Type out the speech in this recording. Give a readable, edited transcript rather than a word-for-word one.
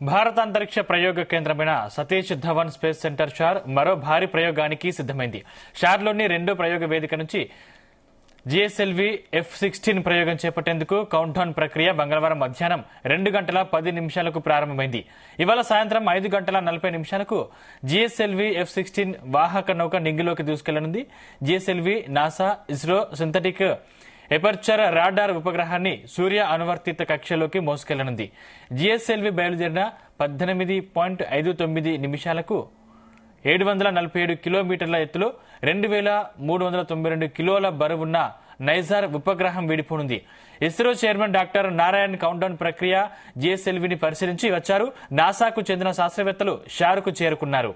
భారత అంతరిక్ష ప్రయోగ కేంద్రమైన సతీష్ ధవన్ స్పేస్ సెంటర్ షార్ మరో భారీ ప్రయోగానికి సిద్దమైంది. షార్లోని రెండో ప్రయోగ వేదిక నుంచి జిఎస్ఎల్వి F-16 ప్రయోగం చేపట్టేందుకు కౌంట్డౌన్ ప్రక్రియ మంగళవారం మధ్యాహ్నం 2:10 ప్రారంభమైంది. ఇవాళ సాయంత్రం 5:40 జిఎస్ఎల్వి F-16 వాహక నౌక నింగిలోకి దూసుకెళ్లనుంది. GSLV NASA, ISRO synthetic aperture radar ఉపగ్రహాన్ని సూర్య అనువర్తిత కక్షలోకి మోసుకెళ్లనుంది. జిఎస్ఎల్వి బయలుదేరిన 18.59 నిమిషాలకు 747 కిలోమీటర్ల ఎత్తులో 2392 కిలోల బరువున్న నైజార్ ఉపగ్రహం విడిపోనుంది. ISRO chairman doctor Narayan countdown ప్రక్రియ జిఎస్ఎల్విని పరిశీలించి వచ్చారు. నాసాకు చెందిన శాస్త్రవేత్తలు షారుకు చేరుకున్నారు.